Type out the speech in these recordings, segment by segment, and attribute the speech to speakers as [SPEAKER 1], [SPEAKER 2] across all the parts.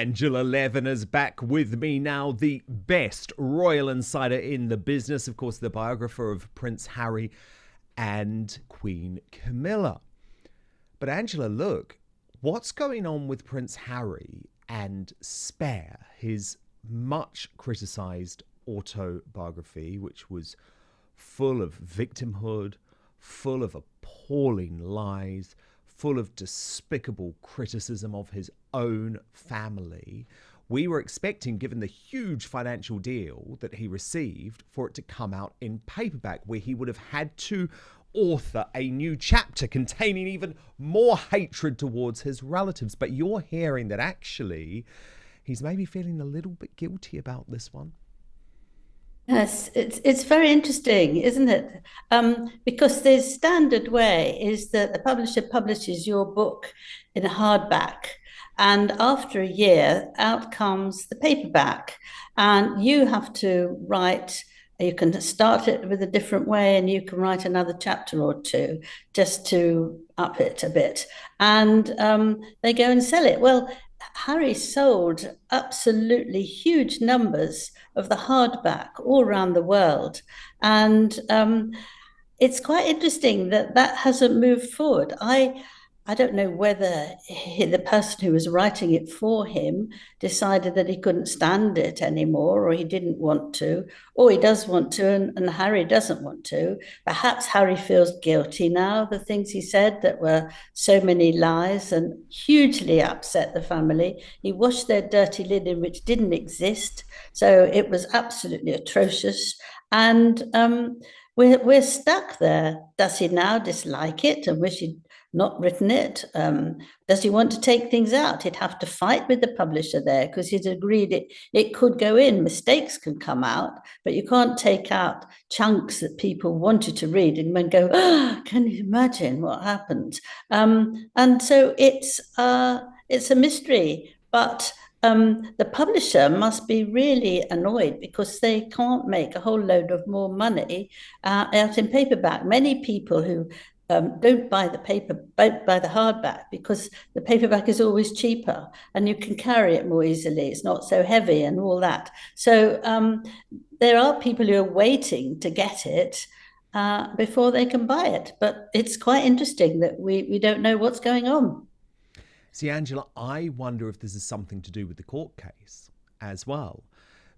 [SPEAKER 1] Angela Levin is back with me now, the best royal insider in the business, of course, the biographer of Prince Harry and Queen Camilla. But Angela, look, what's going on with Prince Harry and Spare, his much criticised autobiography, which was full of victimhood, full of appalling lies, full of despicable criticism of his own family. We were expecting, given the huge financial deal that he received, for it to come out in paperback, where he would have had to author a new chapter containing even more hatred towards his relatives. But you're hearing that actually he's maybe feeling a little bit guilty about this one.
[SPEAKER 2] Yes, it's very interesting, isn't it? Because the standard way is that the publisher publishes your book in a hardback, and after a year, out comes the paperback, and you have to write. You can start it with a different way, and you can write another chapter or two just to up it a bit, and they go and sell it. Well, Harry sold absolutely huge numbers of the hardback all around the world. And it's quite interesting that that hasn't moved forward. I don't know whether the person who was writing it for him decided that he couldn't stand it anymore, or he didn't want to, or he does want to, and Harry doesn't want to. Perhaps Harry feels guilty now, the things he said that were so many lies and hugely upset the family. He washed their dirty linen, which didn't exist. So it was absolutely atrocious. And we're stuck there. Does he now dislike it and wish he'd not written it? Does he want to take things out? He'd have to fight with the publisher there because he's agreed it could go in. Mistakes can come out, but you can't take out chunks that people wanted to read and then go, oh, can you imagine what happened? And so it's a mystery, but the publisher must be really annoyed because they can't make a whole load of more money out in paperback. Many people who don't buy the hardback because the paperback is always cheaper and you can carry it more easily. It's not so heavy and all that. So there are people who are waiting to get it before they can buy it. But it's quite interesting that we don't know what's going on.
[SPEAKER 1] See, Angela, I wonder if this is something to do with the court case as well,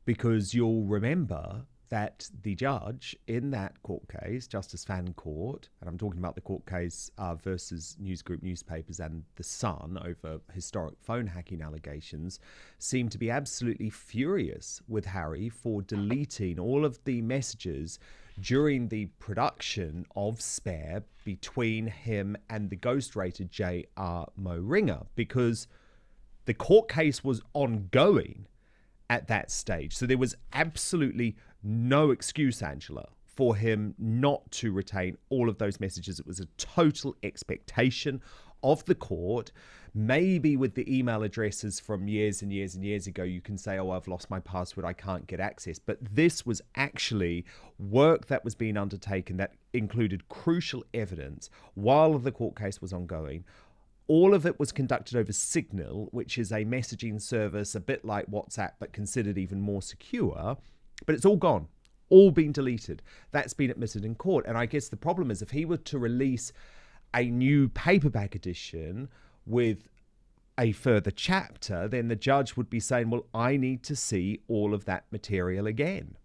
[SPEAKER 1] because you'll remember that the judge in that court case, Justice Fancourt, and I'm talking about the court case versus News Group newspapers and The Sun over historic phone hacking allegations, seemed to be absolutely furious with Harry for deleting all of the messages during the production of Spare between him and the ghostwriter J.R. Moehringer, because the court case was ongoing at that stage. So there was absolutely no excuse, Angela, for him not to retain all of those messages. It was a total expectation of the court. Maybe with the email addresses from years and years and years ago, you can say, oh, I've lost my password, I can't get access. But this was actually work that was being undertaken that included crucial evidence while the court case was ongoing. All of it was conducted over Signal, which is a messaging service a bit like WhatsApp, but considered even more secure. But it's all gone, all been deleted. That's been admitted in court. And I guess the problem is if he were to release a new paperback edition with a further chapter, then the judge would be saying, well, I need to see all of that material again.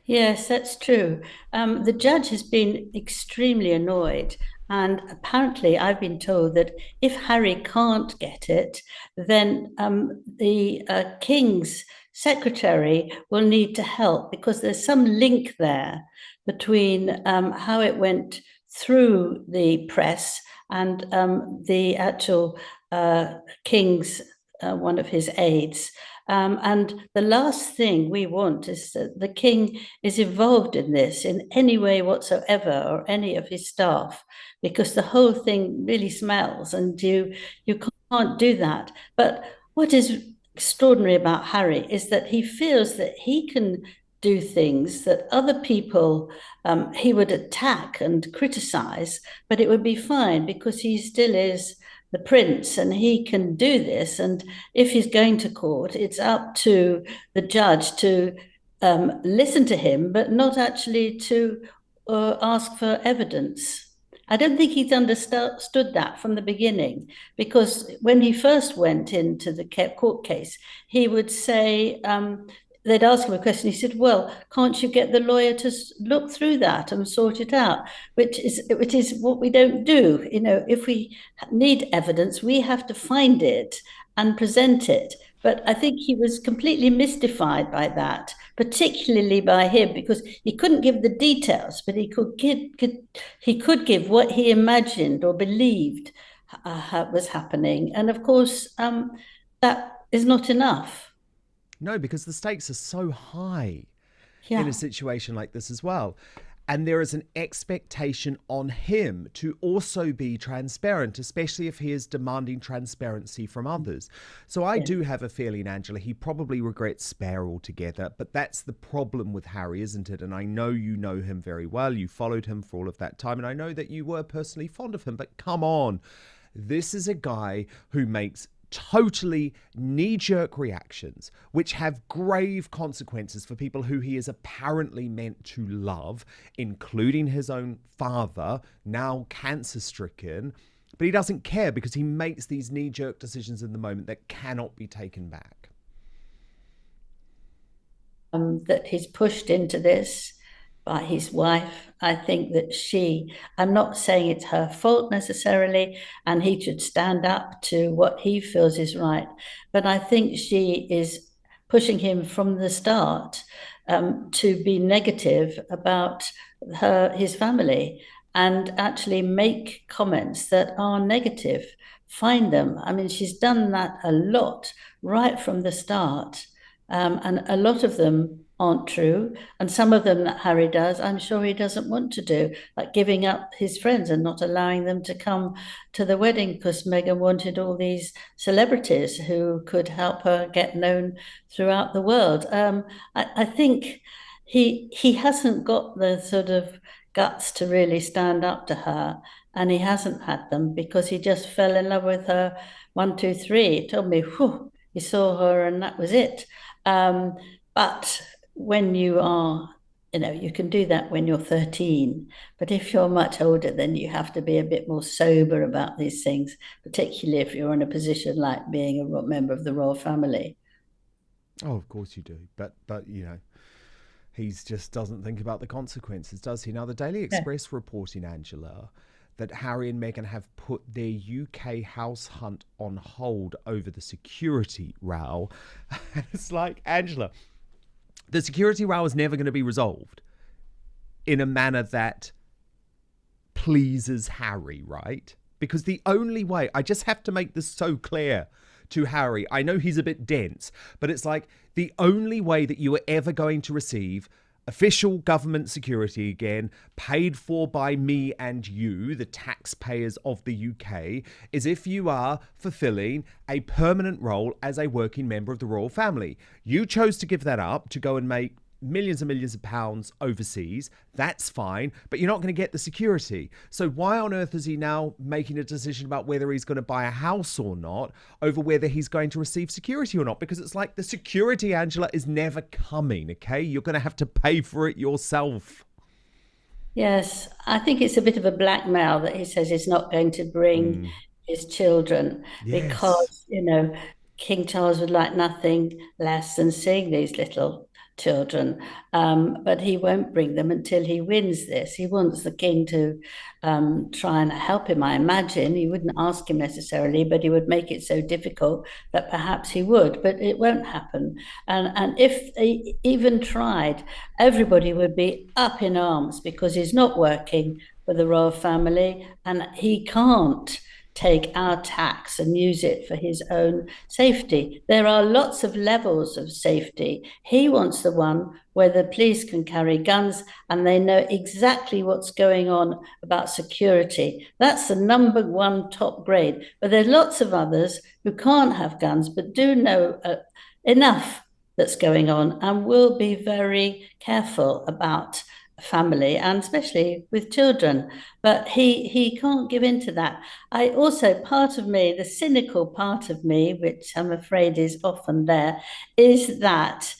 [SPEAKER 2] Yes, that's true. The judge has been extremely annoyed. And apparently, I've been told that if Harry can't get it, then the King's secretary will need to help because there's some link there between how it went through the press and the actual King's, one of his aides. And the last thing we want is that the king is involved in this in any way whatsoever, or any of his staff, because the whole thing really smells, and you can't do that. But what is extraordinary about Harry is that he feels that he can do things that other people he would attack and criticize, but it would be fine because he still is the prince, and he can do this. And if he's going to court, it's up to the judge to listen to him, but not actually to ask for evidence. I don't think he's understood that from the beginning, because when he first went into the court case, he would say, they'd ask him a question. He said, "Well, can't you get the lawyer to look through that and sort it out?" Which is what we don't do. You know, if we need evidence, we have to find it and present it. But I think he was completely mystified by that, particularly by him, because he couldn't give the details, but he could give what he imagined or believed was happening. And of course, that is not enough.
[SPEAKER 1] No, because the stakes are so high in
[SPEAKER 2] Yeah.
[SPEAKER 1] a situation like this as well. And there is an expectation on him to also be transparent, especially if he is demanding transparency from others. So I do have a feeling, Angela, he probably regrets Spare altogether. But that's the problem with Harry, isn't it? And I know you know him very well. You followed him for all of that time. And I know that you were personally fond of him. But come on. This is a guy who makes totally knee-jerk reactions which have grave consequences for people who he is apparently meant to love, including his own father, now cancer-stricken. But he doesn't care because he makes these knee-jerk decisions in the moment that cannot be taken back.
[SPEAKER 2] That he's pushed into this by his wife. I think that I'm not saying it's her fault necessarily, and he should stand up to what he feels is right. But I think she is pushing him from the start to be negative about his family, and actually make comments that are negative. Find them. I mean, she's done that a lot right from the start. And a lot of them aren't true. And some of them that Harry does, I'm sure he doesn't want to do, like giving up his friends and not allowing them to come to the wedding because Meghan wanted all these celebrities who could help her get known throughout the world. I think he hasn't got the sort of guts to really stand up to her. And he hasn't had them because he just fell in love with her 1, 2, 3. He told me, whew, he saw her and that was it. But when you are, you can do that when you're 13. But if you're much older, then you have to be a bit more sober about these things, particularly if you're in a position like being a member of the royal family.
[SPEAKER 1] Oh, of course you do. But he just doesn't think about the consequences, does he? Now, the Daily Express reporting, Angela, that Harry and Meghan have put their UK house hunt on hold over the security row. And it's like, Angela, the security row is never going to be resolved in a manner that pleases Harry, right? Because the only way, I just have to make this so clear to Harry, I know he's a bit dense, but it's like the only way that you are ever going to receive official government security again, paid for by me and you, the taxpayers of the UK, is if you are fulfilling a permanent role as a working member of the royal family. You chose to give that up to go and make millions and millions of pounds overseas. That's fine, but you're not going to get the security. So why on earth is he now making a decision about whether he's going to buy a house or not over whether he's going to receive security or not? Because it's like the security, Angela, is never coming, okay? You're going to have to pay for it yourself.
[SPEAKER 2] Yes, I think it's a bit of a blackmail that he says he's not going to bring his children
[SPEAKER 1] Yes.
[SPEAKER 2] because, King Charles would like nothing less than seeing these little children. But he won't bring them until he wins this. He wants the king to try and help him, I imagine. He wouldn't ask him necessarily, but he would make it so difficult that perhaps he would, but it won't happen. And if they even tried, everybody would be up in arms because he's not working for the royal family and he can't take our tax and use it for his own safety. There are lots of levels of safety. He wants the one where the police can carry guns and they know exactly what's going on about security. That's the number one top grade. But there's lots of others who can't have guns but do know enough that's going on and will be very careful about family, and especially with children. But he can't give in to that. I also, part of me, the cynical part of me, which I'm afraid is often there, is that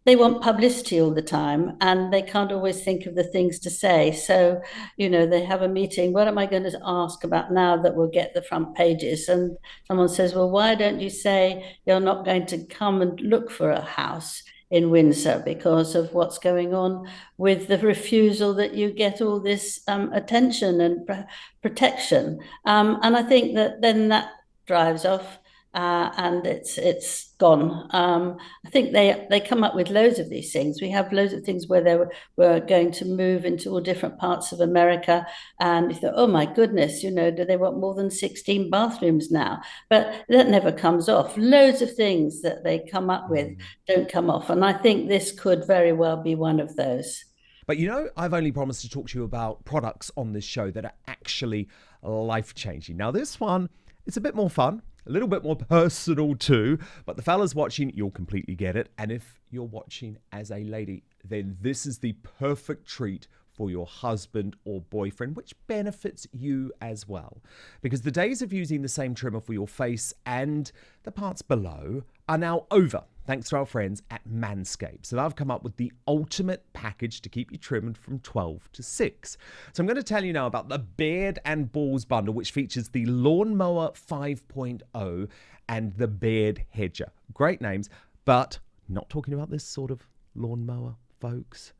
[SPEAKER 2] they want publicity all the time and they can't always think of the things to say. So, they have a meeting. What am I going to ask about now that will get the front pages? And someone says, well, why don't you say you're not going to come and look for a house in Windsor because of what's going on with the refusal that you get all this attention and protection. And I think that then that drives off and it's gone. I think they come up with loads of these things. We have loads of things where they were going to move into all different parts of America, and you thought, oh my goodness, do they want more than 16 bathrooms now? But that never comes off. Loads of things that they come up with don't come off, and I think this could very well be one of those.
[SPEAKER 1] But I've only promised to talk to you about products on this show that are actually life-changing. Now, this one, it's a bit more fun, a little bit more personal too, but the fellas watching, you'll completely get it. And if you're watching as a lady, then this is the perfect treat for your husband or boyfriend, which benefits you as well. Because the days of using the same trimmer for your face and the parts below are now over, thanks to our friends at Manscape. So I've come up with the ultimate package to keep you trimmed from 12 to 6. So I'm going to tell you now about the Beard and Balls bundle, which features the Lawnmower 5.0 and the Beard Hedger. Great names, but not talking about this sort of lawnmower, folks.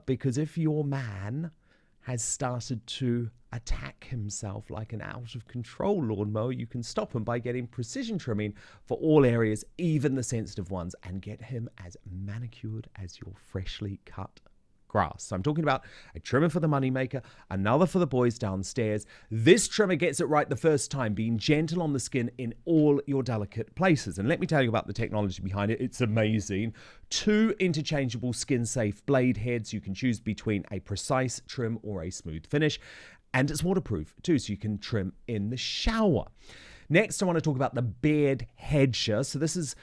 [SPEAKER 1] Because if your man has started to attack himself like an out-of-control lawnmower, you can stop him by getting precision trimming for all areas, even the sensitive ones, and get him as manicured as your freshly cut grass. So I'm talking about a trimmer for the moneymaker, another for the boys downstairs. This trimmer gets it right the first time, being gentle on the skin in all your delicate places. And let me tell you about the technology behind it. It's amazing. 2 interchangeable skin-safe blade heads. You can choose between a precise trim or a smooth finish. And it's waterproof too, so you can trim in the shower. Next, I want to talk about the Beard Hedger. So this is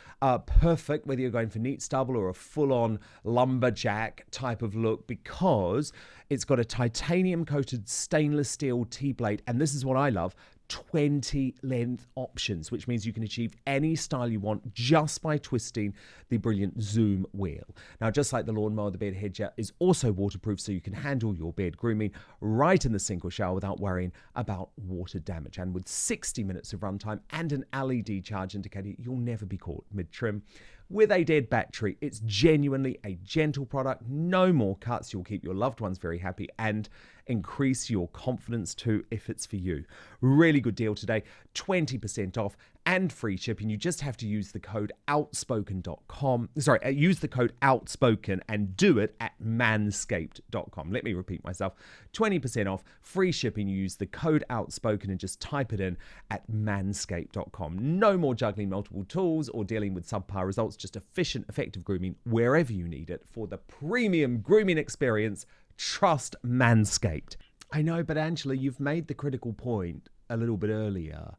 [SPEAKER 1] perfect whether you're going for neat stubble or a full-on lumberjack type of look, because it's got a titanium-coated stainless steel T-blade, and this is what I love, 20 length options, which means you can achieve any style you want just by twisting the brilliant zoom wheel. Now, just like the lawnmower, the Beard Hedger is also waterproof, so you can handle your beard grooming right in the sink or shower without worrying about water damage. And with 60 minutes of runtime and an LED charge indicator, you'll never be caught mid-trim. With a dead battery, it's genuinely a gentle product. No more cuts. You'll keep your loved ones very happy and increase your confidence too if it's for you. Really good deal today. 20% off and free shipping. You just have to use the code outspoken.com. Use the code outspoken and do it at manscaped.com. Let me repeat myself. 20% off, free shipping. You use the code outspoken and just type it in at manscaped.com. No more juggling multiple tools or dealing with subpar results. Just efficient, effective grooming wherever you need it. For the premium grooming experience, trust Manscaped. I know, but Angela, you've made the critical point a little bit earlier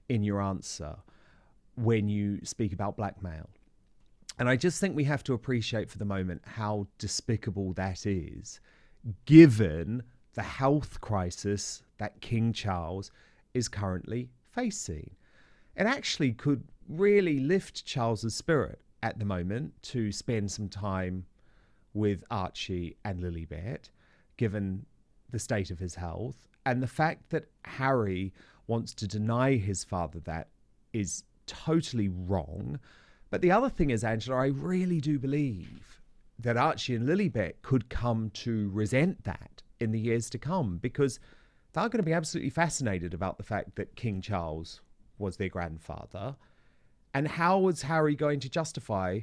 [SPEAKER 1] in your answer when you speak about blackmail. And I just think we have to appreciate for the moment how despicable that is, given the health crisis that King Charles is currently facing. It actually could really lift Charles's spirit at the moment to spend some time with Archie and Lilibet, given the state of his health. And the fact that Harry wants to deny his father that is totally wrong. But the other thing is, Angela, I really do believe that Archie and Lilibet could come to resent that in the years to come, because they're going to be absolutely fascinated about the fact that King Charles was their grandfather. And how was Harry going to justify,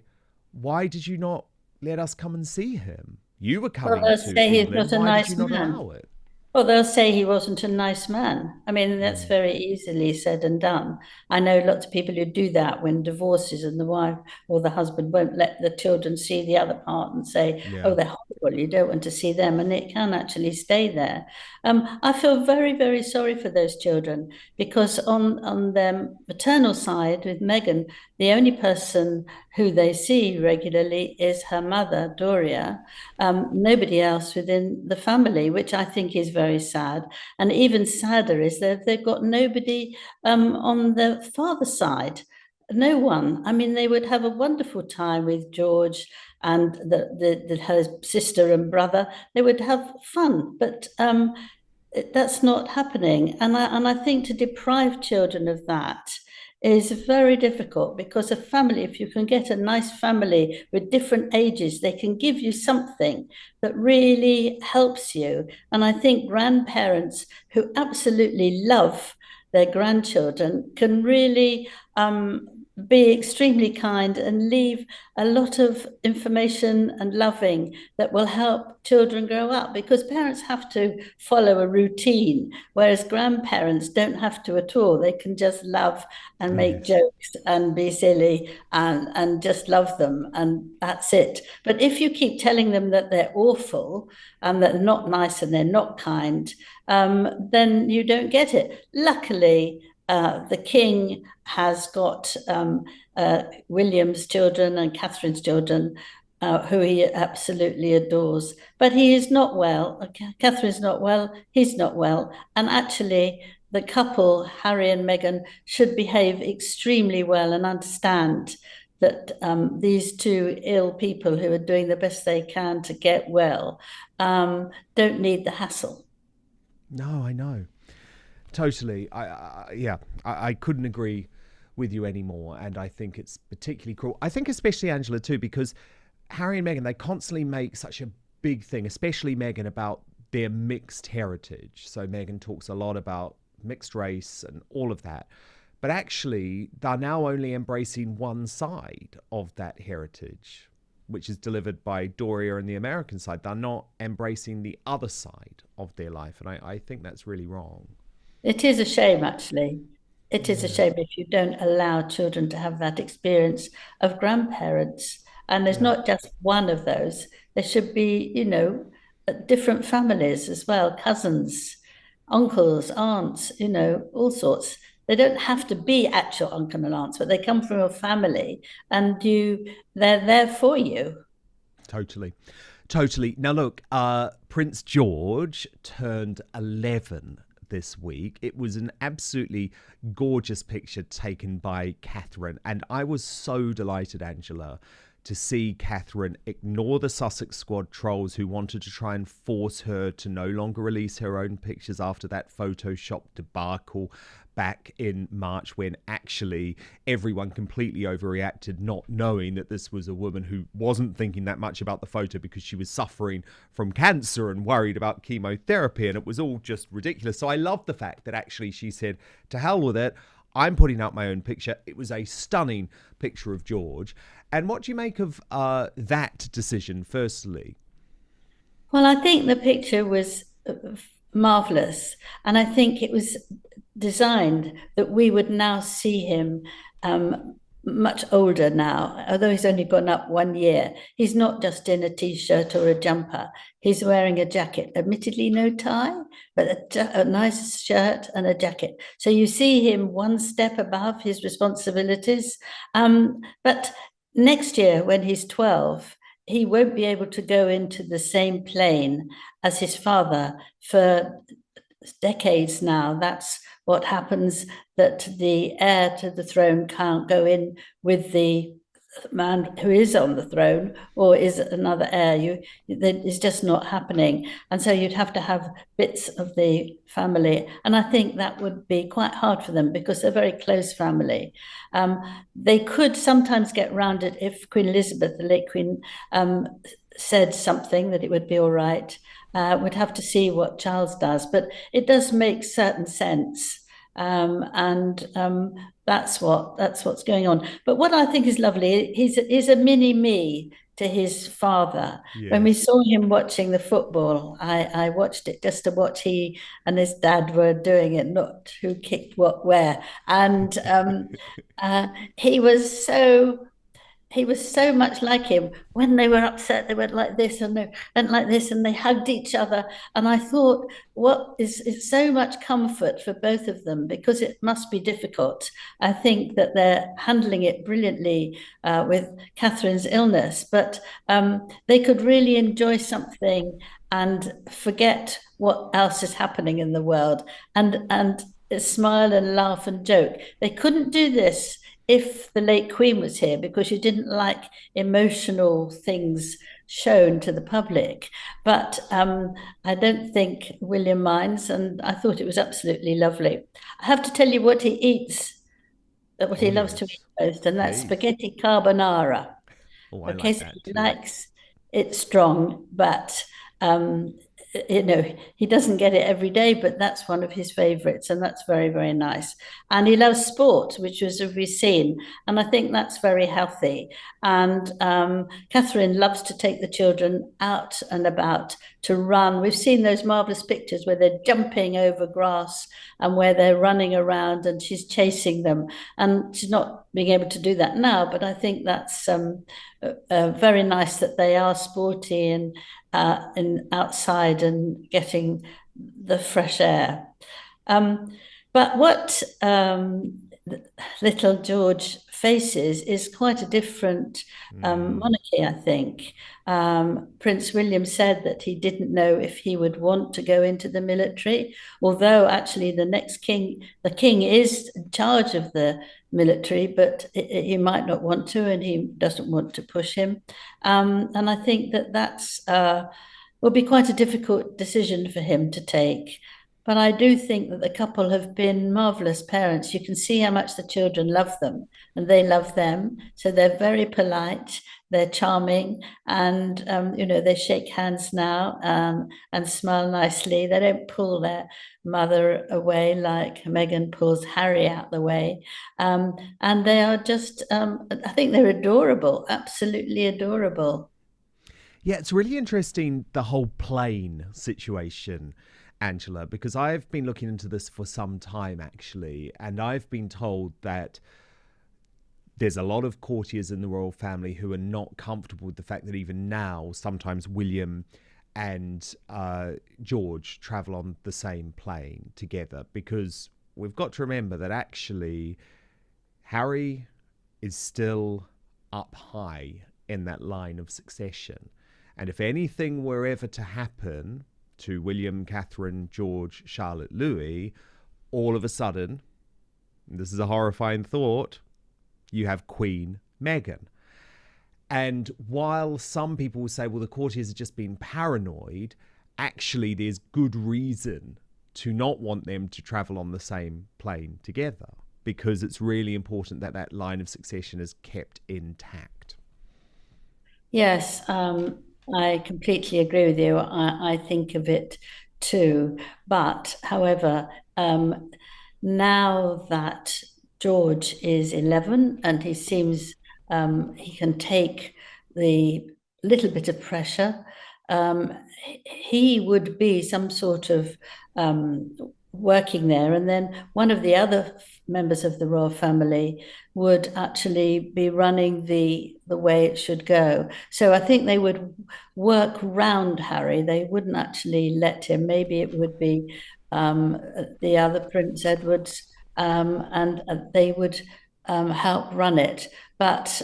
[SPEAKER 1] why did you not let us come and see him? You were coming to England. Why did you not allow it?
[SPEAKER 2] Well, they'll say he wasn't a nice man. I mean, that's very easily said and done. I know lots of people who do that when divorces and the wife or the husband won't let the children see the other part and say, oh, they're horrible, you don't want to see them. And it can actually stay there. I feel very, very sorry for those children, because on their maternal side with Meghan, the only person who they see regularly is her mother, Doria, nobody else within the family, which I think is very sad. And even sadder is that they've got nobody on the father side. No one. I mean, they would have a wonderful time with George and her sister and brother. They would have fun, but that's not happening. And I think to deprive children of that is very difficult, because a family, if you can get a nice family with different ages, they can give you something that really helps you. And I think grandparents who absolutely love their grandchildren can really be extremely kind and leave a lot of information and loving that will help children grow up, because parents have to follow a routine, whereas grandparents don't have to at all. They can just love and make jokes and be silly and just love them, and that's it. But if you keep telling them that they're awful and that they're not nice and they're not kind, then you don't get it. Luckily, the king has got William's children and Catherine's children, who he absolutely adores. But he is not well. Catherine's not well. He's not well. And actually, the couple, Harry and Meghan, should behave extremely well and understand that these two ill people who are doing the best they can to get well don't need the hassle.
[SPEAKER 1] No, I know. Totally. I couldn't agree with you anymore. And I think it's particularly cruel. I think especially Angela too, because Harry and Meghan, they constantly make such a big thing, especially Meghan, about their mixed heritage. So Meghan talks a lot about mixed race and all of that. But actually, they're now only embracing one side of that heritage, which is delivered by Doria and the American side. They're not embracing the other side of their life. And I think that's really wrong.
[SPEAKER 2] It is a shame, actually. It is a shame if you don't allow children to have that experience of grandparents. And there's
[SPEAKER 1] Yeah.
[SPEAKER 2] not just one of those. There should be, different families as well, cousins, uncles, aunts, all sorts. They don't have to be actual uncle and aunts, but they come from a family, and they're there for you.
[SPEAKER 1] Totally. Totally. Now, look, Prince George turned 11 this week. It was an absolutely gorgeous picture taken by Catherine. And I was so delighted, Angela, to see Catherine ignore the Sussex Squad trolls who wanted to try and force her to no longer release her own pictures after that Photoshop debacle back in March, when actually everyone completely overreacted, not knowing that this was a woman who wasn't thinking that much about the photo because she was suffering from cancer and worried about chemotherapy, and it was all just ridiculous. So I love the fact that actually she said, to hell with it, I'm putting out my own picture. It was a stunning picture of George. And what do you make of that decision, firstly?
[SPEAKER 2] Well, I think the picture was marvelous. And I think it was designed that we would now see him much older now, although he's only gone up 1 year. He's not just in a t-shirt or a jumper. He's wearing a jacket, admittedly no tie, but a nice shirt and a jacket. So you see him one step above his responsibilities. But next year, when he's 12, he won't be able to go into the same plane as his father for decades now. That's what happens, that the heir to the throne can't go in with the man who is on the throne or is another heir. It's just not happening. And so you'd have to have bits of the family. And I think that would be quite hard for them because they're a very close family. They could sometimes get round it if Queen Elizabeth, the late Queen, said something that it would be all right. We'd have to see what Charles does, but it does make certain sense. And that's what's going on. But what I think is lovely, he's a mini me to his father. When we
[SPEAKER 1] Yes.
[SPEAKER 2] saw him watching the football, I watched it just to watch he and his dad were doing it, not who kicked what where. And he was so he was so much like him. When they were upset, they went like this and they went like this and they hugged each other. And I thought, what is so much comfort for both of them, because it must be difficult. I think that they're handling it brilliantly with Catherine's illness, but they could really enjoy something and forget what else is happening in the world, and smile and laugh and joke. They couldn't do this if the late Queen was here, because she didn't like emotional things shown to the public. But I don't think William minds, and I thought it was absolutely lovely. I have to tell you what he eats, what
[SPEAKER 1] Oh
[SPEAKER 2] he loves to eat
[SPEAKER 1] yes,
[SPEAKER 2] most, and that's
[SPEAKER 1] please.
[SPEAKER 2] spaghetti carbonara.
[SPEAKER 1] Oh, I
[SPEAKER 2] Okay,
[SPEAKER 1] like
[SPEAKER 2] so
[SPEAKER 1] that
[SPEAKER 2] he
[SPEAKER 1] too.
[SPEAKER 2] likes it strong, but um, he doesn't get it every day, but that's one of his favorites, and that's very, very nice. And he loves sport, which was we've seen, and I think that's very healthy. And Catherine loves to take the children out and about to run. We've seen those marvelous pictures where they're jumping over grass and where they're running around, and she's chasing them. And she's not being able to do that now, but I think that's very nice that they are sporty and outside and getting the fresh air. But what little George faces is quite a different
[SPEAKER 1] Mm.
[SPEAKER 2] monarchy, I think. Prince William said that he didn't know if he would want to go into the military, although actually the king is in charge of the military, but he might not want to, and he doesn't want to push him. And I think that that's will be quite a difficult decision for him to take. But I do think that the couple have been marvelous parents. You can see how much the children love them and they love them. So they're very polite, they're charming, and they shake hands now and smile nicely. They don't pull their mother away like Meghan pulls Harry out the way. And they are just, I think they're adorable, absolutely adorable.
[SPEAKER 1] Yeah, it's really interesting, the whole plane situation, Angela, because I've been looking into this for some time actually, and I've been told that there's a lot of courtiers in the royal family who are not comfortable with the fact that even now, sometimes William and George travel on the same plane together, because we've got to remember that actually Harry is still up high in that line of succession. And if anything were ever to happen to William, Catherine, George, Charlotte, Louis, all of a sudden, and this is a horrifying thought, you have Queen Meghan. And while some people will say, well, the courtiers have just been paranoid, actually, there's good reason to not want them to travel on the same plane together, because it's really important that that line of succession is kept intact.
[SPEAKER 2] Yes, I completely agree with you. I think of it too. But however, now that George is 11 and he seems he can take the little bit of pressure, he would be some sort of um, working there. And then one of the other members of the royal family would actually be running the way it should go. So I think they would work round Harry. They wouldn't actually let him. Maybe it would be the other Prince Edwards, and they would help run it. But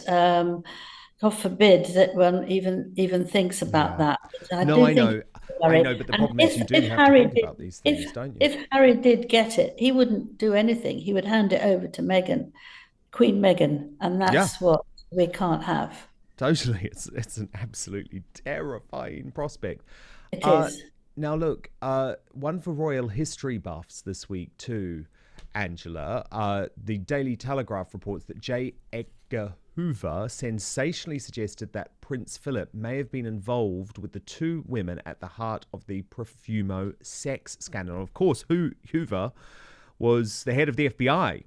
[SPEAKER 2] God forbid that one even thinks about
[SPEAKER 1] Yeah.
[SPEAKER 2] that. I
[SPEAKER 1] No,
[SPEAKER 2] do
[SPEAKER 1] I
[SPEAKER 2] think
[SPEAKER 1] know.
[SPEAKER 2] it's
[SPEAKER 1] I
[SPEAKER 2] worry.
[SPEAKER 1] know, but the
[SPEAKER 2] And
[SPEAKER 1] problem is you do
[SPEAKER 2] if
[SPEAKER 1] have to
[SPEAKER 2] Harry
[SPEAKER 1] think
[SPEAKER 2] did
[SPEAKER 1] about these things,
[SPEAKER 2] if
[SPEAKER 1] don't you?
[SPEAKER 2] if Harry did get it, he wouldn't do anything. He would hand it over to Meghan, Queen Meghan, and
[SPEAKER 1] Yeah,
[SPEAKER 2] that's what we can't have.
[SPEAKER 1] totally. It's an absolutely terrifying prospect.
[SPEAKER 2] It
[SPEAKER 1] Uh,
[SPEAKER 2] is.
[SPEAKER 1] Now look, one for royal history buffs this week too, Angela. The Daily Telegraph reports that J. Edgar Hoover sensationally suggested that Prince Philip may have been involved with the two women at the heart of the Profumo sex scandal. Of course, Hoover was the head of the FBI,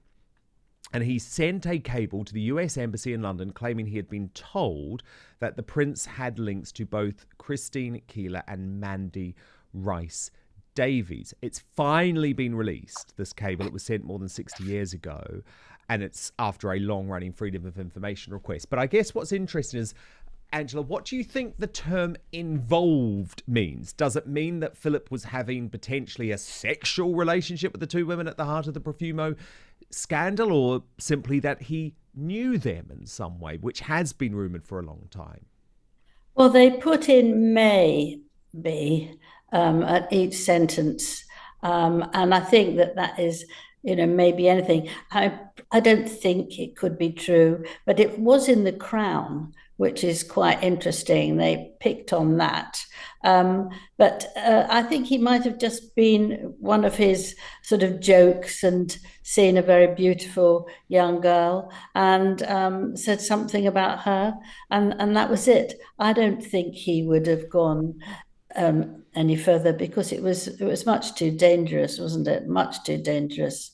[SPEAKER 1] and he sent a cable to the US Embassy in London claiming he had been told that the prince had links to both Christine Keeler and Mandy Rice Davies. It's finally been released, this cable. It was sent more than 60 years ago. and it's after a long-running freedom of information request. But I guess what's interesting is, Angela, what do you think the term involved means? Does it mean that Philip was having potentially a sexual relationship with the two women at the heart of the Profumo scandal, or simply that he knew them in some way, which has been rumoured for a long time?
[SPEAKER 2] Well, they put in may be at each sentence. And I think that is, maybe anything. I don't think it could be true, but it was in the Crown, which is quite interesting. They picked on that. But I think he might have just been one of his sort of jokes and seen a very beautiful young girl and said something about her. And that was it. I don't think he would have gone any further because it was much too dangerous, wasn't it? Much too dangerous.